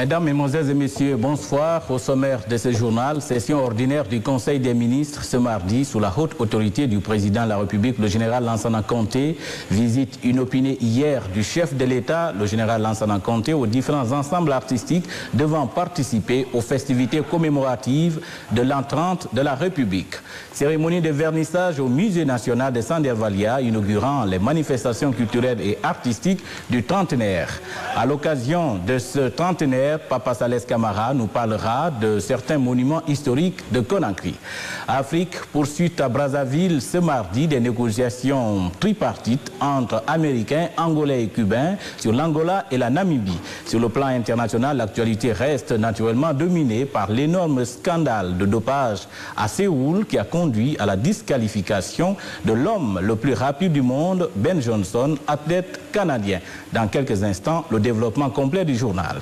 Mesdames, Mesdemoiselles et Messieurs, bonsoir. Au sommaire de ce journal, session ordinaire du Conseil des ministres ce mardi sous la haute autorité du président de la République, le général Lansana Conté. Visite inopinée hier du chef de l'État, le général Lansana Conté, aux différents ensembles artistiques devant participer aux festivités commémoratives de l'an 30 de la République. Cérémonie de vernissage au Musée national de Sandervalia, inaugurant les manifestations culturelles et artistiques du trentenaire. À l'occasion de ce trentenaire, Papa Salès Camara nous parlera de certains monuments historiques de Conakry. Afrique poursuit à Brazzaville ce mardi des négociations tripartites entre Américains, Angolais et Cubains sur l'Angola et la Namibie. Sur le plan international, l'actualité reste naturellement dominée par l'énorme scandale de dopage à Séoul qui a conduit à la disqualification de l'homme le plus rapide du monde, Ben Johnson, athlète canadien. Dans quelques instants, le développement complet du journal.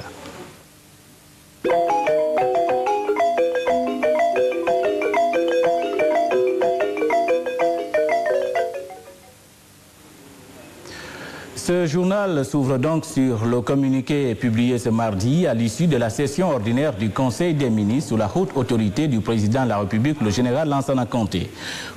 Ce journal s'ouvre donc sur le communiqué publié ce mardi à l'issue de la session ordinaire du Conseil des ministres sous la haute autorité du président de la République, le général Lansana Conté.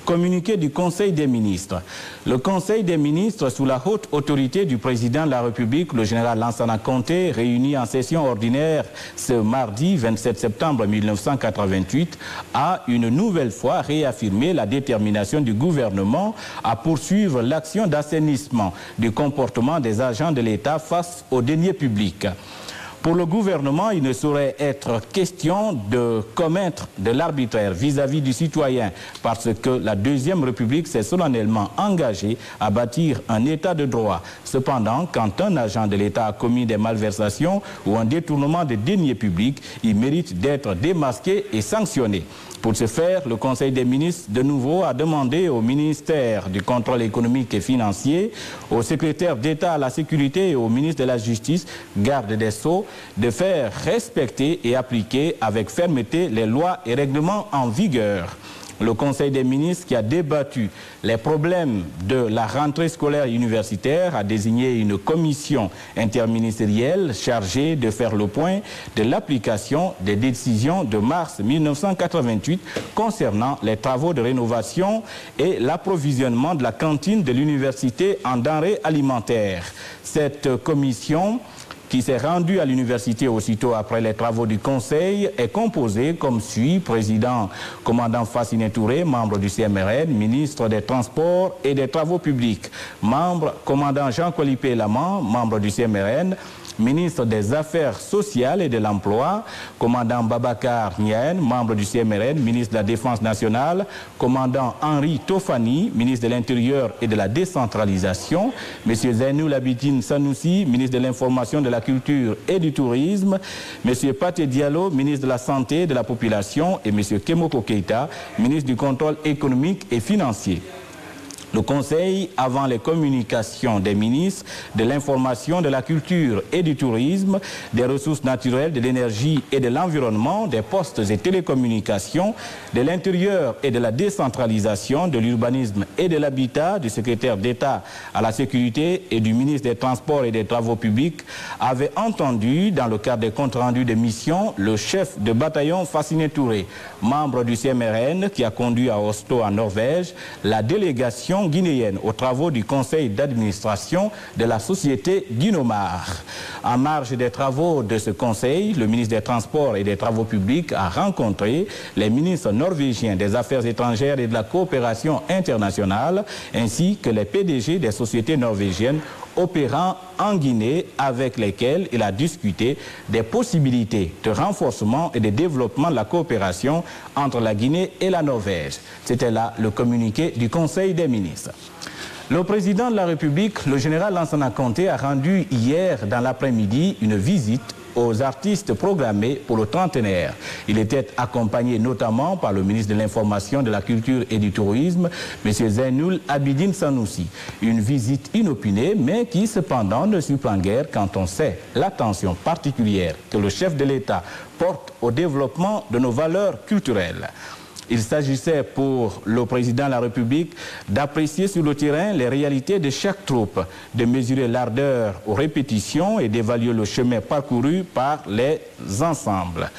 Communiqué du Conseil des ministres. Le Conseil des ministres sous la haute autorité du président de la République, le général Lansana Conté, réuni en session ordinaire ce mardi 27 septembre 1988, a une nouvelle fois réaffirmé la détermination du gouvernement à poursuivre l'action d'assainissement du comportement des agents de l'État face aux deniers publics. Pour le gouvernement, il ne saurait être question de commettre de l'arbitraire vis-à-vis du citoyen parce que la Deuxième République s'est solennellement engagée à bâtir un État de droit. Cependant, quand un agent de l'État a commis des malversations ou un détournement de deniers publics, il mérite d'être démasqué et sanctionné. Pour ce faire, le Conseil des ministres, de nouveau, a demandé au ministère du Contrôle économique et financier, au secrétaire d'État à la Sécurité et au ministre de la Justice, garde des Sceaux, de faire respecter et appliquer avec fermeté les lois et règlements en vigueur. Le Conseil des ministres, qui a débattu les problèmes de la rentrée scolaire universitaire, a désigné une commission interministérielle chargée de faire le point de l'application des décisions de mars 1988 concernant les travaux de rénovation et l'approvisionnement de la cantine de l'université en denrées alimentaires. Cette commission, qui s'est rendu à l'université aussitôt après les travaux du Conseil, est composé comme suit: président, commandant Fassine Touré, membre du CMRN, ministre des Transports et des Travaux publics, membre, commandant Jean-Colipé Laman, membre du CMRN, ministre des Affaires sociales et de l'Emploi, commandant Babacar Niaen, membre du CMRN, ministre de la Défense nationale, commandant Henri Tofani, ministre de l'Intérieur et de la Décentralisation, M. Zainoul Abidine Sanoussi, ministre de l'Information, de la Culture et du Tourisme, M. Paté Diallo, ministre de la Santé et de la Population, et M. Kemoko Keita, ministre du Contrôle économique et financier. Le Conseil, avant les communications des ministres de l'Information, de la Culture et du Tourisme, des Ressources naturelles, de l'Énergie et de l'Environnement, des Postes et Télécommunications, de l'Intérieur et de la Décentralisation, de l'Urbanisme et de l'Habitat, du secrétaire d'État à la Sécurité et du ministre des Transports et des Travaux publics, avait entendu, dans le cadre des comptes rendus de mission, le chef de bataillon Fassine Touré, membre du CMRN, qui a conduit à Oslo, en Norvège, la délégation guinéenne aux travaux du conseil d'administration de la société Guinomar. En marge des travaux de ce conseil, le ministre des Transports et des Travaux publics a rencontré les ministres norvégiens des Affaires étrangères et de la coopération internationale, ainsi que les PDG des sociétés norvégiennes opérant en Guinée, avec lesquels il a discuté des possibilités de renforcement et de développement de la coopération entre la Guinée et la Norvège. C'était là le communiqué du Conseil des ministres. Le président de la République, le général Lansana Conté, a rendu hier dans l'après-midi une visite aux artistes programmés pour le trentenaire. Il était accompagné notamment par le ministre de l'Information, de la Culture et du Tourisme, M. Zainoul Abidine Sanoussi. Une visite inopinée, mais qui cependant ne surprend guère quand on sait l'attention particulière que le chef de l'État porte au développement de nos valeurs culturelles. Il s'agissait pour le président de la République d'apprécier sur le terrain les réalités de chaque troupe, de mesurer l'ardeur aux répétitions et d'évaluer le chemin parcouru par les ensembles.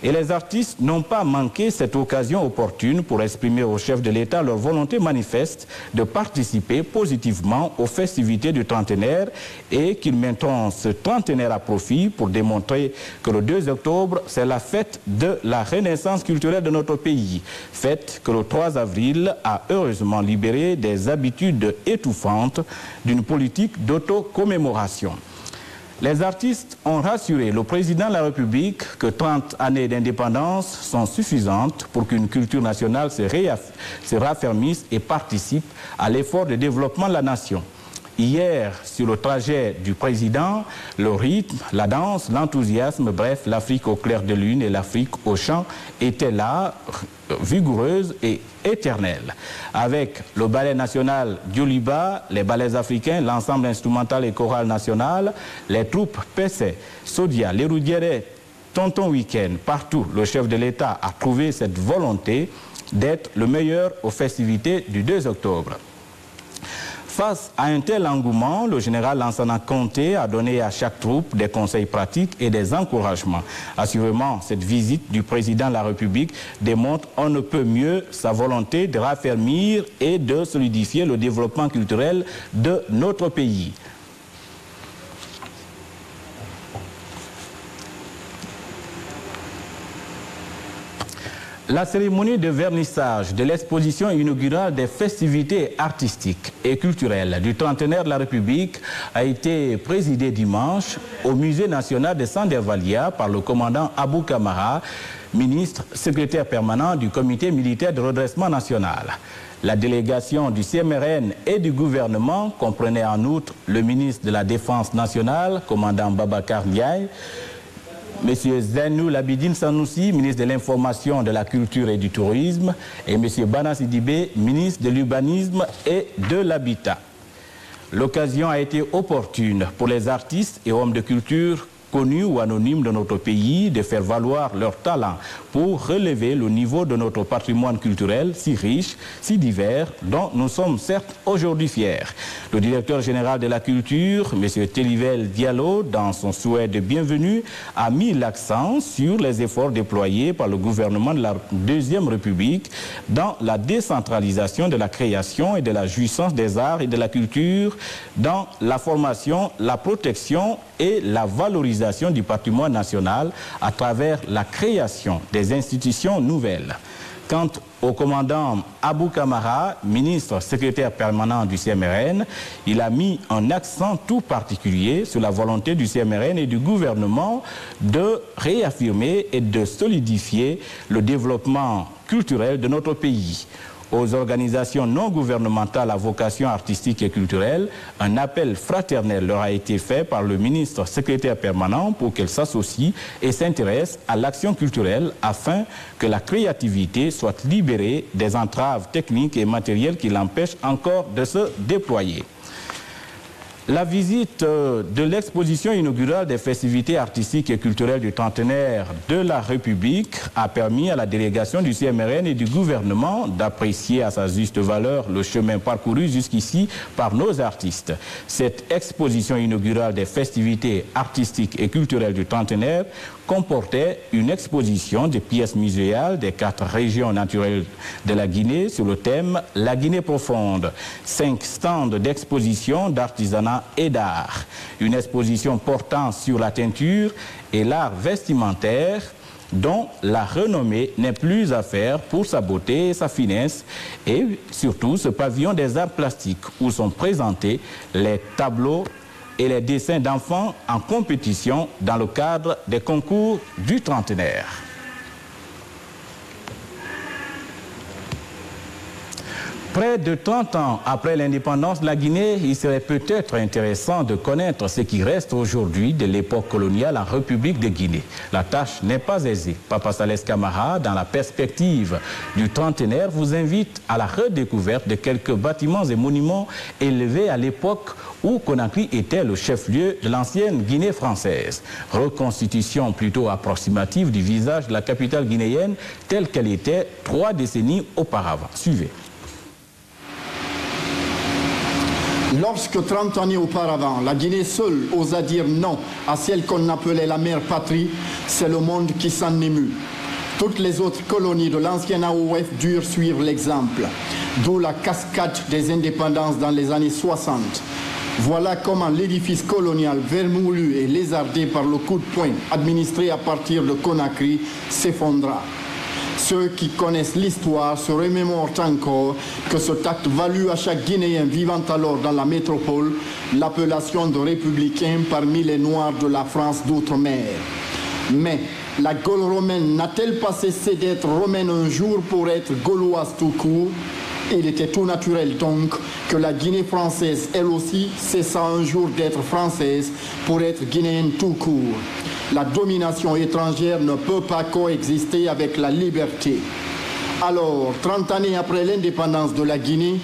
Et les artistes n'ont pas manqué cette occasion opportune pour exprimer au chef de l'État leur volonté manifeste de participer positivement aux festivités du trentenaire et qu'ils mettront ce trentenaire à profit pour démontrer que le 2 octobre, c'est la fête de la renaissance culturelle de notre pays. Fête que le 3 avril a heureusement libéré des habitudes étouffantes d'une politique d'autocommémoration. Les artistes ont rassuré le président de la République que 30 années d'indépendance sont suffisantes pour qu'une culture nationale se raffermisse et participe à l'effort de développement de la nation. Hier, sur le trajet du président, le rythme, la danse, l'enthousiasme, bref, l'Afrique au clair de lune et l'Afrique au chant étaient là, vigoureuses et éternelles. Avec le ballet national Dioliba, les ballets africains, l'ensemble instrumental et choral national, les troupes Pessé, Sodia, les Roudiéré, Tonton Week-end, partout, le chef de l'État a trouvé cette volonté d'être le meilleur aux festivités du 2 octobre. Face à un tel engouement, le général Lansana Conté a donné à chaque troupe des conseils pratiques et des encouragements. Assurément, cette visite du président de la République démontre on ne peut mieux sa volonté de raffermir et de solidifier le développement culturel de notre pays. La cérémonie de vernissage de l'exposition inaugurale des festivités artistiques et culturelles du trentenaire de la République a été présidée dimanche au Musée national de Sandervalia par le commandant Abou Kamara, ministre secrétaire permanent du comité militaire de redressement national. La délégation du CMRN et du gouvernement comprenait en outre le ministre de la Défense nationale, commandant Babacar Ndiaye, M. Zainou Labidine Sanoussi, ministre de l'Information, de la Culture et du Tourisme, et M. Bana Sidibé, ministre de l'Urbanisme et de l'Habitat. L'occasion a été opportune pour les artistes et hommes de culture connus ou anonymes de notre pays de faire valoir leur talent pour relever le niveau de notre patrimoine culturel si riche, si divers, dont nous sommes certes aujourd'hui fiers. Le directeur général de la culture, M. Telivel Diallo, dans son souhait de bienvenue, a mis l'accent sur les efforts déployés par le gouvernement de la Deuxième République dans la décentralisation de la création et de la jouissance des arts et de la culture, dans la formation, la protection et la valorisation du patrimoine national à travers la création des institutions nouvelles. Quant au commandant Abou Kamara, ministre secrétaire permanent du CMRN, il a mis un accent tout particulier sur la volonté du CMRN et du gouvernement de réaffirmer et de solidifier le développement culturel de notre pays. Aux organisations non gouvernementales à vocation artistique et culturelle, un appel fraternel leur a été fait par le ministre secrétaire permanent pour qu'elles s'associent et s'intéressent à l'action culturelle afin que la créativité soit libérée des entraves techniques et matérielles qui l'empêchent encore de se déployer. La visite de l'exposition inaugurale des festivités artistiques et culturelles du trentenaire de la République a permis à la délégation du CMRN et du gouvernement d'apprécier à sa juste valeur le chemin parcouru jusqu'ici par nos artistes. Cette exposition inaugurale des festivités artistiques et culturelles du trentenaire comportait une exposition de pièces muséales des 4 régions naturelles de la Guinée sur le thème « La Guinée profonde ». 5 stands d'exposition d'artisanat et d'art. Une exposition portant sur la teinture et l'art vestimentaire dont la renommée n'est plus à faire pour sa beauté et sa finesse, et surtout ce pavillon des arts plastiques où sont présentés les tableaux et les dessins d'enfants en compétition dans le cadre des concours du trentenaire. Près de 30 ans après l'indépendance de la Guinée, il serait peut-être intéressant de connaître ce qui reste aujourd'hui de l'époque coloniale en République de Guinée. La tâche n'est pas aisée. Papa Salès Camara, dans la perspective du trentenaire, vous invite à la redécouverte de quelques bâtiments et monuments élevés à l'époque où Conakry était le chef-lieu de l'ancienne Guinée française. Reconstitution plutôt approximative du visage de la capitale guinéenne telle qu'elle était 3 décennies auparavant. Suivez. Lorsque 30 années auparavant, la Guinée seule osa dire non à celle qu'on appelait la mère patrie, c'est le monde qui s'en émut. Toutes les autres colonies de l'ancien AOF durent suivre l'exemple, d'où la cascade des indépendances dans les années 60. Voilà comment l'édifice colonial vermoulu et lézardé par le coup de poing administré à partir de Conakry s'effondra. Ceux qui connaissent l'histoire se remémorent encore que cet acte valut à chaque Guinéen vivant alors dans la métropole l'appellation de républicain parmi les Noirs de la France d'outre-mer. Mais la Gaule romaine n'a-t-elle pas cessé d'être romaine un jour pour être gauloise tout court? Il était tout naturel donc que la Guinée française, elle aussi, cessa un jour d'être française pour être guinéenne tout court. La domination étrangère ne peut pas coexister avec la liberté. Alors, 30 années après l'indépendance de la Guinée,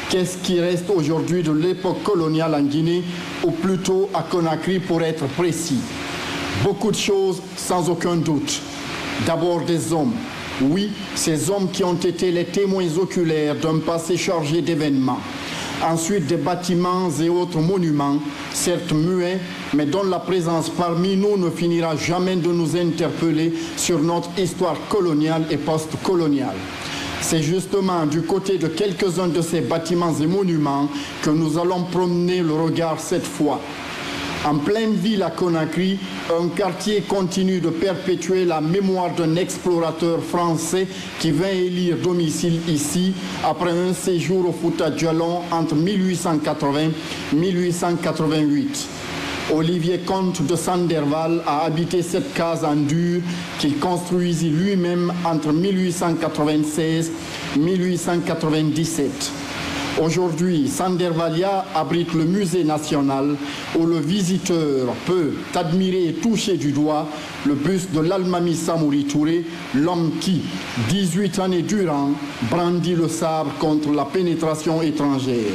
qu'est-ce qui reste aujourd'hui de l'époque coloniale en Guinée, ou plutôt à Conakry pour être précis? Beaucoup de choses sans aucun doute. D'abord des hommes. Oui, ces hommes qui ont été les témoins oculaires d'un passé chargé d'événements. Ensuite, des bâtiments et autres monuments, certes muets, mais dont la présence parmi nous ne finira jamais de nous interpeller sur notre histoire coloniale et post-coloniale. C'est justement du côté de quelques-uns de ces bâtiments et monuments que nous allons promener le regard cette fois. En pleine ville à Conakry, un quartier continue de perpétuer la mémoire d'un explorateur français qui vint élire domicile ici après un séjour au Fouta Djallon entre 1880 et 1888. Olivier Comte de Sanderval a habité cette case en dur qu'il construisit lui-même entre 1896 et 1897. Aujourd'hui, Sandervalia abrite le musée national où le visiteur peut admirer et toucher du doigt le buste de l'Almami Samori Touré, l'homme qui, 18 années durant, brandit le sabre contre la pénétration étrangère.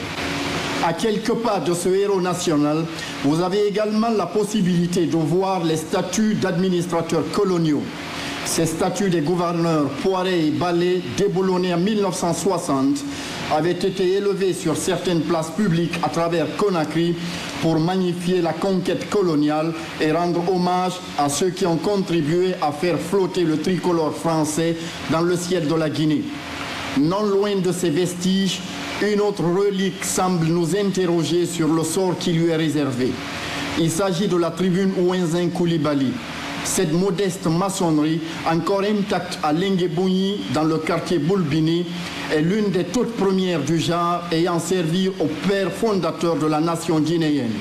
À quelques pas de ce héros national, vous avez également la possibilité de voir les statues d'administrateurs coloniaux. Ces statues des gouverneurs Poiret et Ballet, déboulonnés en 1960, avaient été élevées sur certaines places publiques à travers Conakry pour magnifier la conquête coloniale et rendre hommage à ceux qui ont contribué à faire flotter le tricolore français dans le ciel de la Guinée. Non loin de ces vestiges, une autre relique semble nous interroger sur le sort qui lui est réservé. Il s'agit de la tribune Ouenzin Koulibaly. Cette modeste maçonnerie, encore intacte à Lenguebougny, dans le quartier Boulbini, est l'une des toutes premières du genre ayant servi au père fondateur de la nation guinéenne.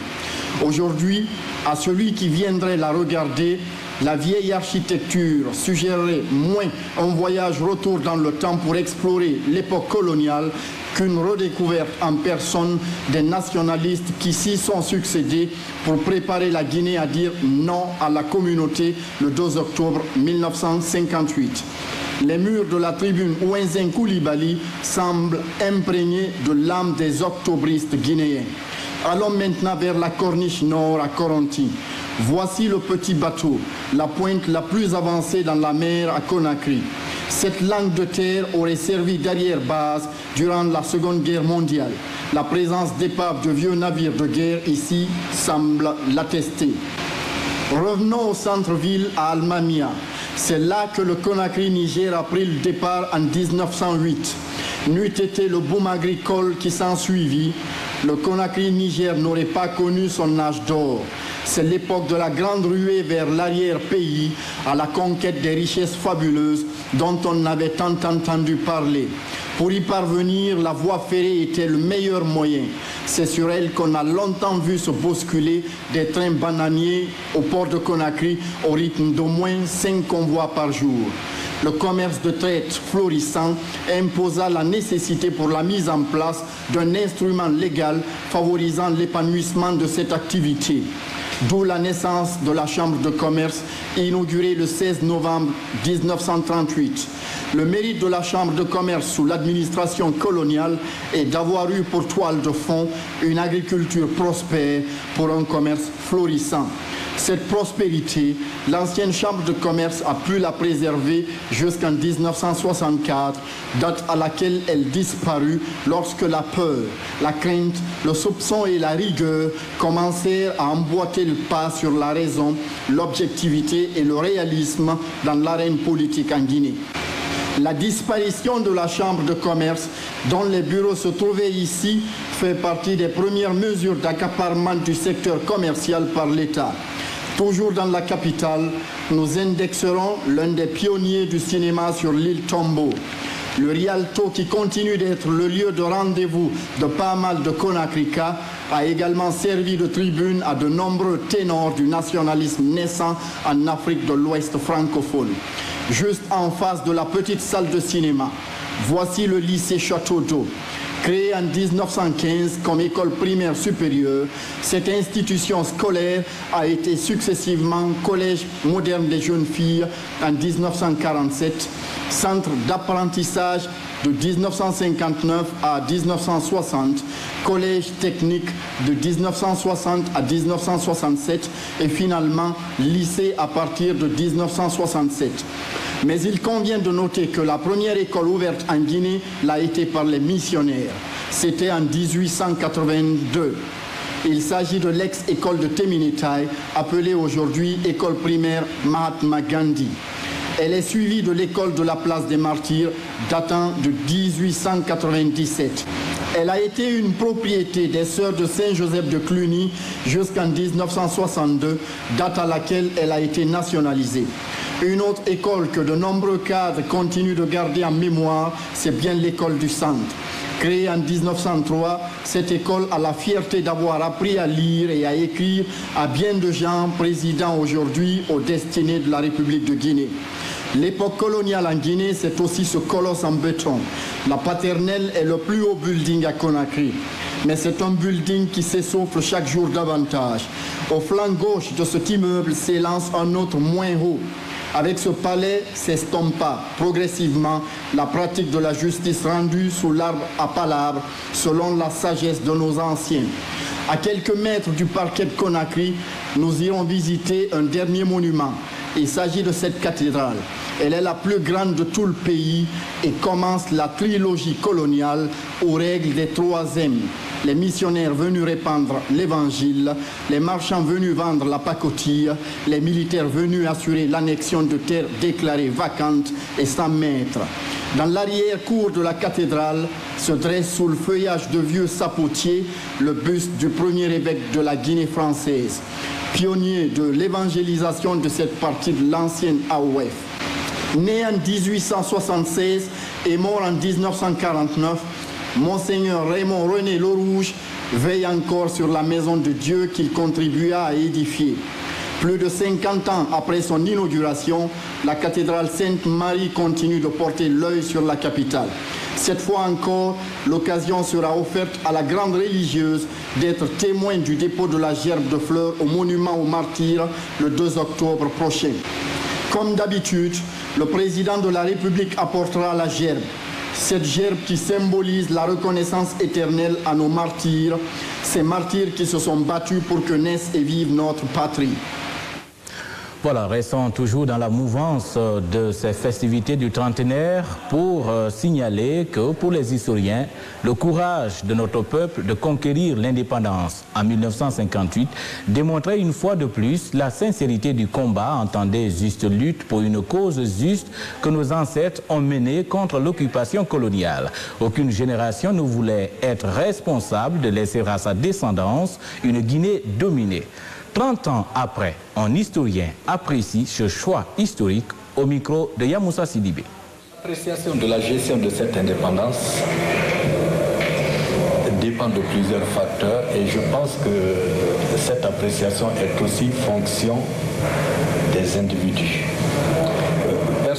Aujourd'hui, à celui qui viendrait la regarder, la vieille architecture suggérerait moins un voyage retour dans le temps pour explorer l'époque coloniale qu'une redécouverte en personne des nationalistes qui s'y sont succédés pour préparer la Guinée à dire non à la communauté le 2 octobre 1958. Les murs de la tribune Ouenzin Koulibaly semblent imprégnés de l'âme des octobristes guinéens. Allons maintenant vers la corniche nord à Koronti. Voici le petit bateau, la pointe la plus avancée dans la mer à Conakry. Cette langue de terre aurait servi d'arrière-base durant la Seconde Guerre mondiale. La présence d'épaves de vieux navires de guerre ici semble l'attester. Revenons au centre-ville à Almamia. C'est là que le Conakry Niger a pris le départ en 1908. N'eût été le boom agricole qui s'ensuivit, le Conakry Niger n'aurait pas connu son âge d'or. C'est l'époque de la grande ruée vers l'arrière-pays à la conquête des richesses fabuleuses dont on avait tant entendu parler. Pour y parvenir, la voie ferrée était le meilleur moyen. C'est sur elle qu'on a longtemps vu se bousculer des trains bananiers au port de Conakry au rythme d'au moins 5 convois par jour. le commerce de traite florissant imposa la nécessité pour la mise en place d'un instrument légal favorisant l'épanouissement de cette activité. D'où la naissance de la Chambre de commerce inaugurée le 16 novembre 1938. Le mérite de la Chambre de commerce sous l'administration coloniale est d'avoir eu pour toile de fond une agriculture prospère pour un commerce florissant. Cette prospérité, l'ancienne Chambre de commerce a pu la préserver jusqu'en 1964, date à laquelle elle disparut lorsque la peur, la crainte, le soupçon et la rigueur commencèrent à emboîter le pas sur la raison, l'objectivité et le réalisme dans l'arène politique en Guinée. La disparition de la Chambre de commerce, dont les bureaux se trouvaient ici, fait partie des premières mesures d'accaparement du secteur commercial par l'État. Toujours dans la capitale, nous indexerons l'un des pionniers du cinéma sur l'île Tombo. Le Rialto, qui continue d'être le lieu de rendez-vous de pas mal de Conacrica, a également servi de tribune à de nombreux ténors du nationalisme naissant en Afrique de l'Ouest francophone. Juste en face de la petite salle de cinéma, voici le lycée Château d'Eau. Créée en 1915 comme école primaire supérieure, cette institution scolaire a été successivement collège moderne des jeunes filles en 1947, centre d'apprentissage de 1959 à 1960, collège technique de 1960 à 1967 et finalement lycée à partir de 1967. Mais il convient de noter que la première école ouverte en Guinée l'a été par les missionnaires. C'était en 1882. Il s'agit de l'ex-école de Teminitaï, appelée aujourd'hui école primaire Mahatma Gandhi. Elle est suivie de l'école de la place des Martyrs, datant de 1897. Elle a été une propriété des sœurs de Saint-Joseph de Cluny jusqu'en 1962, date à laquelle elle a été nationalisée. Une autre école que de nombreux cadres continuent de garder en mémoire, c'est bien l'école du Centre. Créée en 1903, cette école a la fierté d'avoir appris à lire et à écrire à bien de gens présidant aujourd'hui aux destinées de la République de Guinée. L'époque coloniale en Guinée, c'est aussi ce colosse en béton. La paternelle est le plus haut building à Conakry. Mais c'est un building qui s'essouffle chaque jour davantage. Au flanc gauche de cet immeuble s'élance un autre moins haut. Avec ce palais s'estompa progressivement la pratique de la justice rendue sous l'arbre à palabres, selon la sagesse de nos anciens. À quelques mètres du parquet de Conakry, nous irons visiter un dernier monument. Il s'agit de cette cathédrale. Elle est la plus grande de tout le pays et commence la trilogie coloniale aux règles des 3 M. Les missionnaires venus répandre l'évangile, les marchands venus vendre la pacotille, les militaires venus assurer l'annexion de terres déclarées vacantes et sans maître. Dans l'arrière-cour de la cathédrale se dresse sous le feuillage de vieux sapotiers le buste du premier évêque de la Guinée française, pionnier de l'évangélisation de cette partie de l'ancienne AOF. Né en 1876 et mort en 1949, Monseigneur Raymond René Lerouge veille encore sur la maison de Dieu qu'il contribua à édifier. Plus de 50 ans après son inauguration, la cathédrale Sainte-Marie continue de porter l'œil sur la capitale. Cette fois encore, l'occasion sera offerte à la grande religieuse d'être témoin du dépôt de la gerbe de fleurs au monument aux martyrs le 2 octobre prochain. Comme d'habitude, le président de la République apportera la gerbe. Cette gerbe qui symbolise la reconnaissance éternelle à nos martyrs, ces martyrs qui se sont battus pour que naisse et vive notre patrie. Voilà, restons toujours dans la mouvance de ces festivités du trentenaire pour signaler que pour les historiens, le courage de notre peuple de conquérir l'indépendance en 1958 démontrait une fois de plus la sincérité du combat en des justes luttes pour une cause juste que nos ancêtres ont menée contre l'occupation coloniale. Aucune génération ne voulait être responsable de laisser à sa descendance une Guinée dominée. 30 ans après, un historien apprécie ce choix historique au micro de Yamoussa Sidibé. L'appréciation de la gestion de cette indépendance dépend de plusieurs facteurs et je pense que cette appréciation est aussi fonction des individus.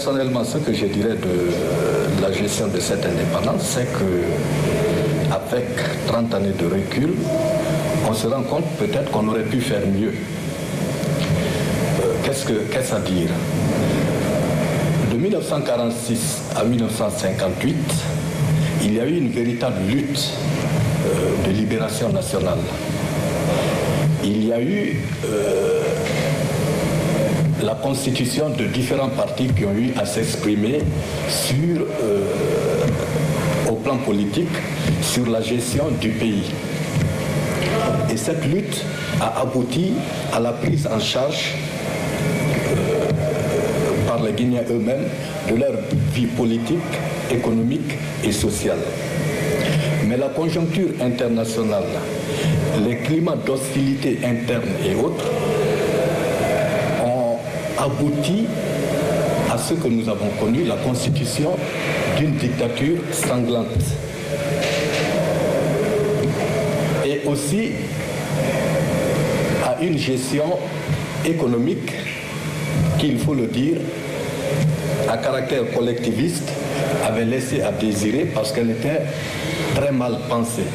Personnellement, ce que je dirais de la gestion de cette indépendance, c'est qu'avec 30 années de recul, on se rend compte peut-être qu'on aurait pu faire mieux. Qu'est-ce à dire? De 1946 à 1958, il y a eu une véritable lutte de libération nationale. Il y a eu la constitution de différents partis qui ont eu à s'exprimer au plan politique sur la gestion du pays. Et cette lutte a abouti à la prise en charge par les Guinéens eux-mêmes de leur vie politique, économique et sociale. Mais la conjoncture internationale, les climats d'hostilité interne et autres ont abouti à ce que nous avons connu, la constitution d'une dictature sanglante. Et aussi à une gestion économique qui, il faut le dire, à caractère collectiviste, avait laissé à désirer parce qu'elle était très mal pensée.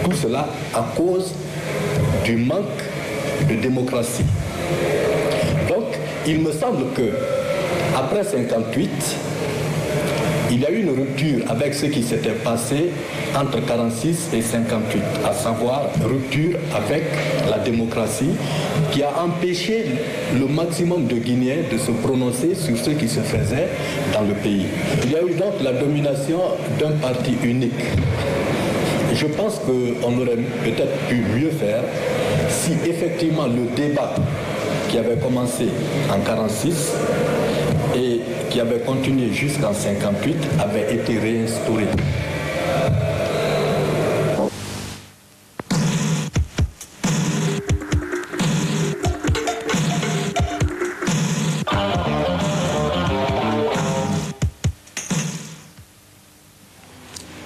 Tout cela à cause du manque de démocratie. Donc, il me semble que après 1958, il y a eu une rupture avec ce qui s'était passé entre 1946 et 1958, à savoir rupture avec la démocratie qui a empêché le maximum de Guinéens de se prononcer sur ce qui se faisait dans le pays. Il y a eu donc la domination d'un parti unique. Je pense qu'on aurait peut-être pu mieux faire si effectivement le débat qui avait commencé en 1946 et qui avait continué jusqu'en 1958 avait été réinstauré.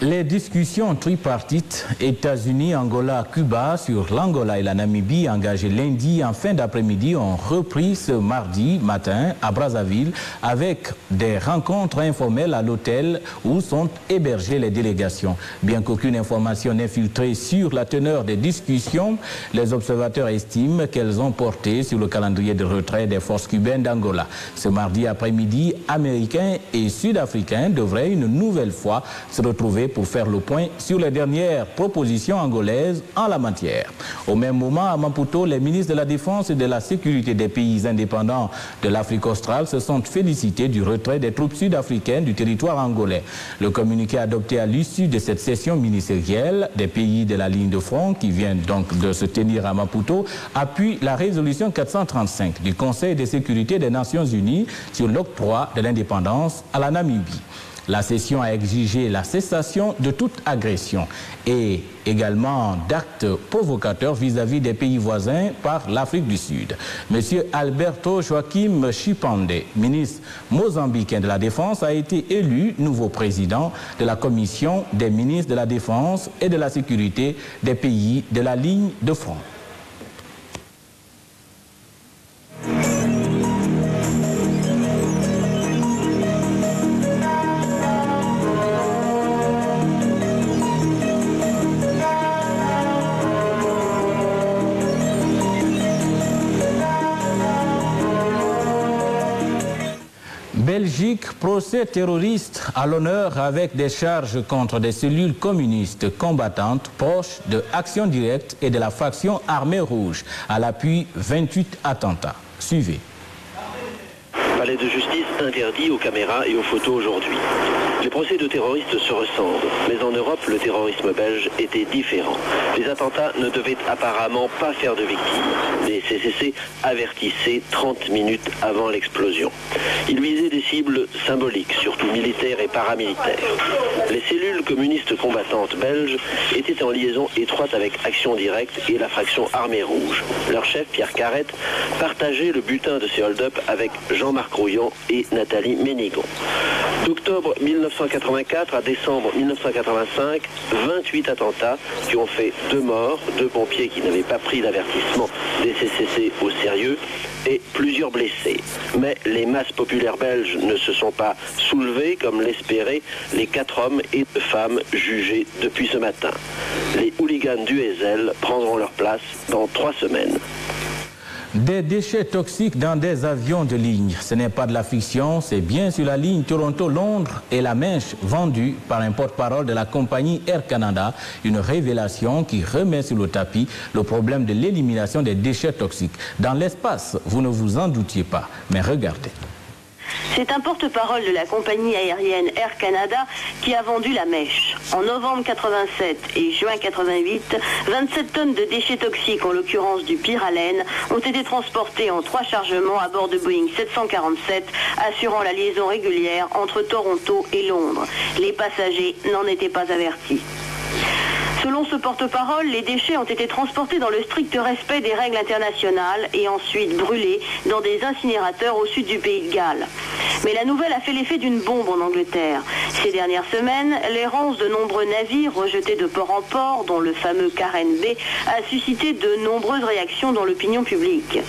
Les discussions tripartites États-Unis, Angola, Cuba sur l'Angola et la Namibie engagées lundi en fin d'après-midi ont repris ce mardi matin à Brazzaville avec des rencontres informelles à l'hôtel où sont hébergées les délégations. Bien qu'aucune information n'ait filtré sur la teneur des discussions, les observateurs estiment qu'elles ont porté sur le calendrier de retrait des forces cubaines d'Angola. Ce mardi après-midi, Américains et Sud-Africains devraient une nouvelle fois se retrouver pour faire le point sur les dernières propositions angolaises en la matière. Au même moment, à Maputo, les ministres de la Défense et de la Sécurité des pays indépendants de l'Afrique australe se sont félicités du retrait des troupes sud-africaines du territoire angolais. Le communiqué adopté à l'issue de cette session ministérielle des pays de la ligne de front, qui vient donc de se tenir à Maputo, appuie la résolution 435 du Conseil de sécurité des Nations Unies sur l'octroi de l'indépendance à la Namibie. La session a exigé la cessation de toute agression et également d'actes provocateurs vis-à-vis des pays voisins par l'Afrique du Sud. Monsieur Alberto Joaquim Chipande, ministre mozambicain de la Défense, a été élu nouveau président de la Commission des ministres de la Défense et de la Sécurité des pays de la ligne de front. Belgique, procès terroriste à l'honneur avec des charges contre des cellules communistes combattantes proches de Action Directe et de la faction Armée Rouge. À l'appui, 28 attentats. Suivez. Palais de justice interdit aux caméras et aux photos aujourd'hui. Les procès de terroristes se ressemblent, mais en Europe, le terrorisme belge était différent. Les attentats ne devaient apparemment pas faire de victimes. Les CCC avertissaient 30 minutes avant l'explosion. Ils visaient des cibles symboliques, surtout militaires et paramilitaires. Les cellules communistes combattantes belges étaient en liaison étroite avec Action Directe et la fraction Armée Rouge. Leur chef, Pierre Carrette, partageait le butin de ces hold-up avec Jean-Marc Rouillon et Nathalie Ménigon. D'octobre 1984 à décembre 1985, 28 attentats qui ont fait 2 morts, 2 pompiers qui n'avaient pas pris l'avertissement des CCC au sérieux et plusieurs blessés. Mais les masses populaires belges ne se sont pas soulevées comme l'espéraient les 4 hommes et 2 femmes jugés depuis ce matin. Les hooligans du Heysel prendront leur place dans 3 semaines. Des déchets toxiques dans des avions de ligne. Ce n'est pas de la fiction, c'est bien sur la ligne Toronto-Londres et la mèche vendue par un porte-parole de la compagnie Air Canada. Une révélation qui remet sur le tapis le problème de l'élimination des déchets toxiques. Dans l'espace, vous ne vous en doutiez pas, mais regardez. C'est un porte-parole de la compagnie aérienne Air Canada qui a vendu la mèche. En novembre 87 et juin 88, 27 tonnes de déchets toxiques, en l'occurrence du pyralène, ont été transportées en 3 chargements à bord de Boeing 747, assurant la liaison régulière entre Toronto et Londres. Les passagers n'en étaient pas avertis. Selon ce porte-parole, les déchets ont été transportés dans le strict respect des règles internationales et ensuite brûlés dans des incinérateurs au sud du pays de Galles. Mais la nouvelle a fait l'effet d'une bombe en Angleterre. Ces dernières semaines, l'errance de nombreux navires rejetés de port en port, dont le fameux Karen B, a suscité de nombreuses réactions dans l'opinion publique.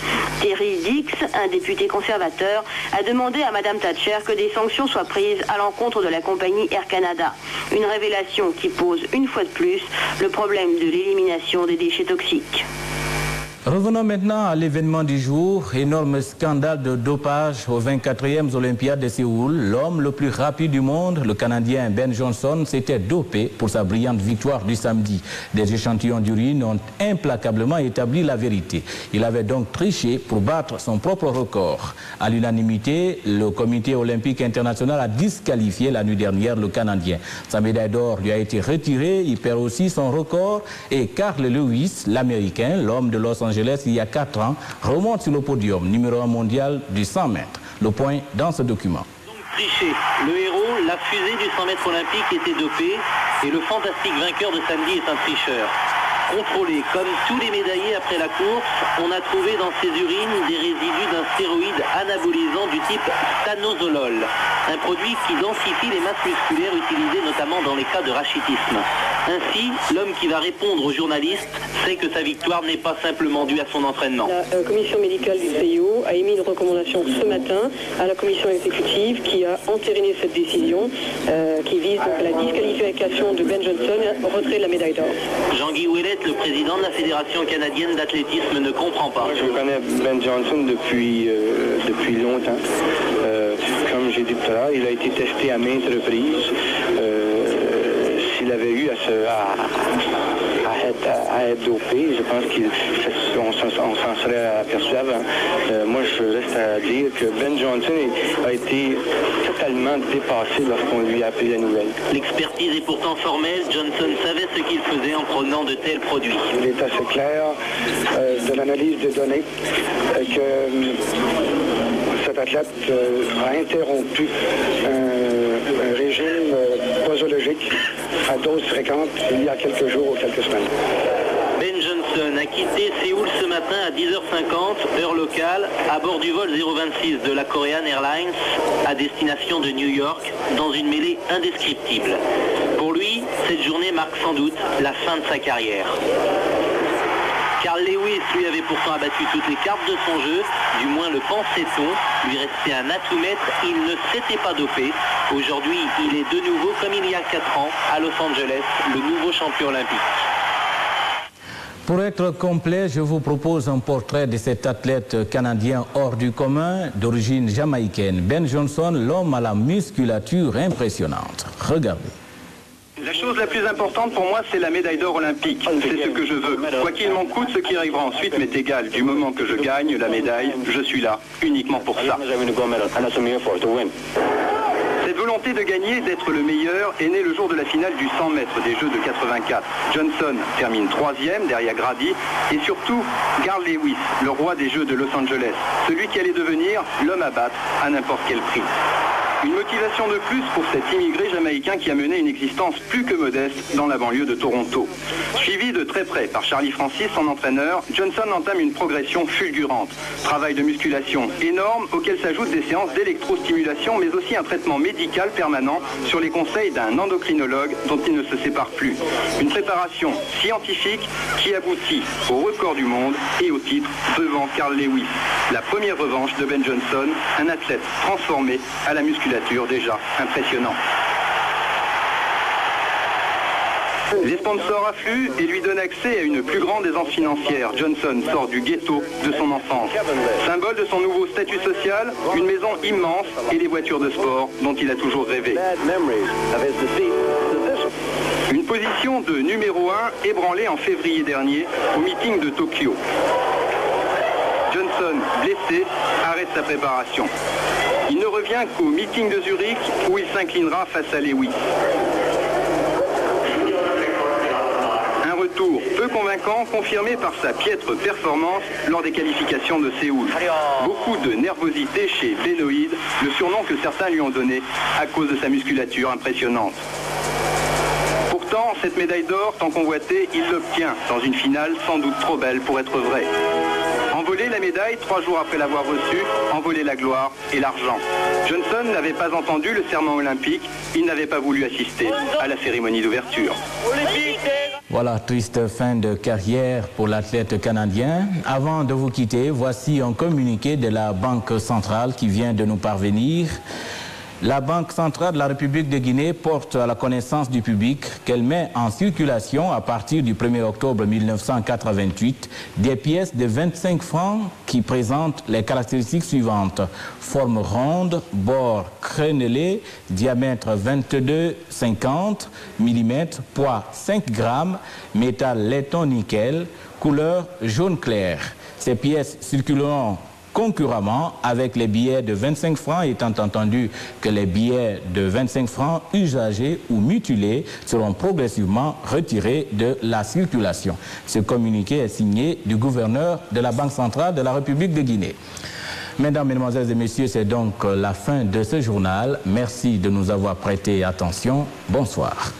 Terry Dix, un député conservateur, a demandé à Mme Thatcher que des sanctions soient prises à l'encontre de la compagnie Air Canada. Une révélation qui pose une fois de plus le problème de l'élimination des déchets toxiques. Revenons maintenant à l'événement du jour. Énorme scandale de dopage aux 24e Olympiades de Séoul. L'homme le plus rapide du monde, le Canadien Ben Johnson, s'était dopé pour sa brillante victoire du samedi. Des échantillons d'urine ont implacablement établi la vérité. Il avait donc triché pour battre son propre record. À l'unanimité, le comité olympique international a disqualifié la nuit dernière le Canadien. Sa médaille d'or lui a été retirée. Il perd aussi son record. Et Carl Lewis, l'Américain, l'homme de Los Angeles, il y a 4 ans, remonte sur le podium, numéro 1 mondial du 100 mètres. Le point dans ce document. Donc triché. Le héros, la fusée du 100 mètres olympique était dopée et le fantastique vainqueur de samedi est un tricheur. Contrôlé comme tous les médaillés après la course, on a trouvé dans ses urines des résidus d'un stéroïde anabolisant du type stanozolol, un produit qui densifie les masses musculaires utilisées notamment dans les cas de rachitisme. Ainsi, l'homme qui va répondre aux journalistes sait que sa victoire n'est pas simplement due à son entraînement. La commission médicale du CIO a émis une recommandation ce matin à la commission exécutive qui a entériné cette décision qui vise donc à la disqualification de Ben Johnson au retrait de la médaille d'or. Jean-Guy Ouellet, le président de la Fédération canadienne d'athlétisme, ne comprend pas. Je connais Ben Johnson depuis longtemps. Comme j'ai dit tout à l'heure, il a été testé à maintes reprises. S'il avait eu à être dopé, je pense qu'on s'en serait aperçu avant. Moi, je reste à dire que Ben Johnson a été totalement dépassé lorsqu'on lui a appris la nouvelle. L'expertise est pourtant formelle. Johnson savait ce qu'il faisait en prenant de tels produits. Il est assez clair de l'analyse des données que cet athlète a interrompu un régime posologique à dose fréquente il y a quelques jours ou quelques semaines. Ben Johnson a quitté Séoul ce matin à 10h50, heure locale, à bord du vol 026 de la Korean Airlines à destination de New York, dans une mêlée indescriptible. Pour lui, cette journée marque sans doute la fin de sa carrière. Carl Lewis, lui, avait pourtant abattu toutes les cartes de son jeu, du moins le pensait-on. Lui restait un atout-mètre, il ne s'était pas dopé. Aujourd'hui, il est de nouveau, comme il y a 4 ans, à Los Angeles, le nouveau champion olympique. Pour être complet, je vous propose un portrait de cet athlète canadien hors du commun, d'origine jamaïcaine. Ben Johnson, l'homme à la musculature impressionnante. Regardez. La chose la plus importante pour moi, c'est la médaille d'or olympique. C'est ce que je veux. Quoi qu'il m'en coûte, ce qui arrivera ensuite m'est égal. Du moment que je gagne la médaille, je suis là, uniquement pour ça. Cette volonté de gagner, d'être le meilleur, est née le jour de la finale du 100 mètres des Jeux de 84. Johnson termine 3e derrière Grady et surtout Carl Lewis, le roi des Jeux de Los Angeles, celui qui allait devenir l'homme à battre à n'importe quel prix. Une motivation de plus pour cet immigré jamaïcain qui a mené une existence plus que modeste dans la banlieue de Toronto. Suivi de très près par Charlie Francis, son entraîneur, Johnson entame une progression fulgurante. Travail de musculation énorme auquel s'ajoutent des séances d'électrostimulation mais aussi un traitement médical permanent sur les conseils d'un endocrinologue dont il ne se sépare plus. Une préparation scientifique qui aboutit au record du monde et au titre devant Carl Lewis. La première revanche de Ben Johnson, un athlète transformé à la musculature déjà impressionnante. Les sponsors affluent et lui donnent accès à une plus grande aisance financière. Johnson sort du ghetto de son enfance. Symbole de son nouveau statut social, une maison immense et les voitures de sport dont il a toujours rêvé. Une position de numéro 1 ébranlée en février dernier au meeting de Tokyo. Johnson, blessé, arrête sa préparation. Il ne revient qu'au meeting de Zurich où il s'inclinera face à Lewis. Un retour peu convaincant confirmé par sa piètre performance lors des qualifications de Séoul. Beaucoup de nervosité chez Benoïd, le surnom que certains lui ont donné à cause de sa musculature impressionnante. Pourtant, cette médaille d'or tant convoitée, il l'obtient dans une finale sans doute trop belle pour être vraie. Envoler la médaille 3 jours après l'avoir reçue, envoler la gloire et l'argent. Johnson n'avait pas entendu le serment olympique, il n'avait pas voulu assister à la cérémonie d'ouverture. Voilà, triste fin de carrière pour l'athlète canadien. Avant de vous quitter, voici un communiqué de la Banque centrale qui vient de nous parvenir. La Banque centrale de la République de Guinée porte à la connaissance du public qu'elle met en circulation à partir du 1er octobre 1988 des pièces de 25 francs qui présentent les caractéristiques suivantes. Forme ronde, bord crénelé, diamètre 22,50 mm, poids 5 grammes, métal laiton-nickel, couleur jaune clair. Ces pièces circuleront concurremment avec les billets de 25 francs, étant entendu que les billets de 25 francs usagés ou mutilés seront progressivement retirés de la circulation. Ce communiqué est signé du gouverneur de la Banque centrale de la République de Guinée. Mesdames, Mesdemoiselles et Messieurs, c'est donc la fin de ce journal. Merci de nous avoir prêté attention. Bonsoir.